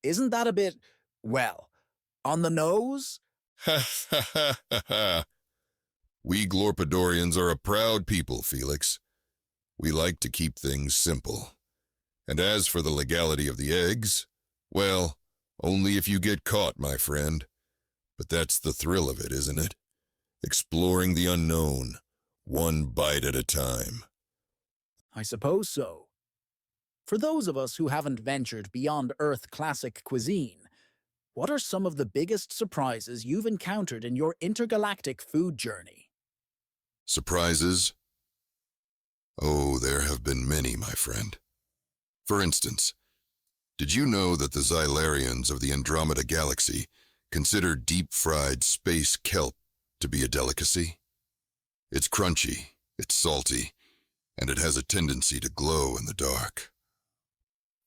Isn't that a bit, well, on the nose? Ha ha ha ha ha. We Glorpidorians are a proud people, Felix. We like to keep things simple. And as for the legality of the eggs, well, only if you get caught, my friend. But that's the thrill of it, isn't it? Exploring the unknown, one bite at a time. I suppose so. For those of us who haven't ventured beyond Earth classic cuisine, what are some of the biggest surprises you've encountered in your intergalactic food journey? Surprises? Oh, there have been many, my friend. For instance, did you know that the Xylarians of the Andromeda Galaxy consider deep-fried space kelp to be a delicacy? It's crunchy, it's salty, and it has a tendency to glow in the dark.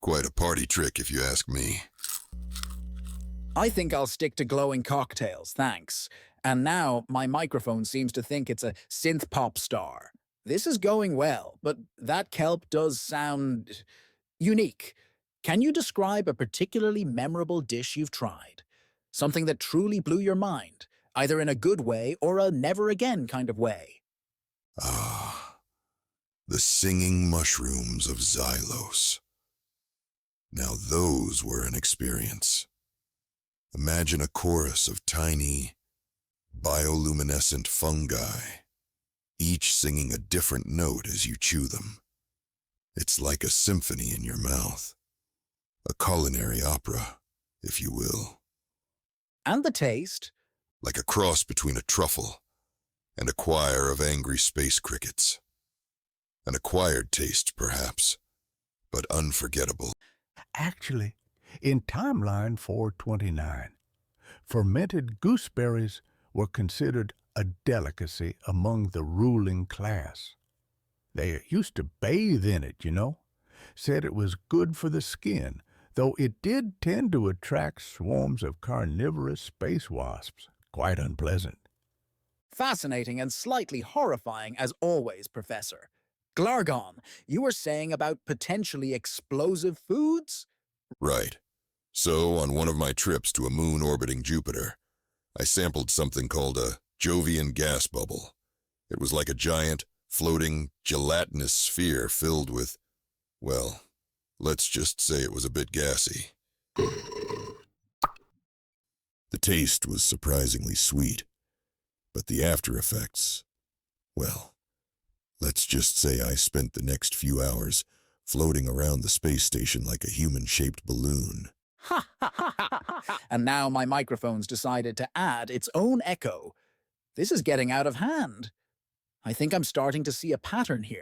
Quite a party trick, if you ask me. I think I'll stick to glowing cocktails, thanks. And now my microphone seems to think it's a synth pop star. This is going well, but that kelp does sound unique. Can you describe a particularly memorable dish you've tried? Something that truly blew your mind, either in a good way or a never-again kind of way. Ah, the singing mushrooms of Xylos. Now those were an experience. Imagine a chorus of tiny, bioluminescent fungi, each singing a different note as you chew them. It's like a symphony in your mouth, a culinary opera, if you will. And the taste? Like a cross between a truffle and a choir of angry space crickets. An acquired taste, perhaps, but unforgettable. Actually, in Timeline 429, fermented gooseberries were considered a delicacy among the ruling class. They used to bathe in it, said it was good for the skin, though it did tend to attract swarms of carnivorous space wasps. Quite unpleasant. Fascinating and slightly horrifying as always, Professor. Glargon, you were saying about potentially explosive foods? Right. So, on one of my trips to a moon orbiting Jupiter, I sampled something called a Jovian gas bubble. It was like a giant, floating, gelatinous sphere filled with, well, let's just say it was a bit gassy. The taste was surprisingly sweet, but the after effects, well, let's just say I spent the next few hours floating around the space station like a human-shaped balloon. Ha ha ha ha! And now my microphone's decided to add its own echo. This is getting out of hand. I think I'm starting to see a pattern here.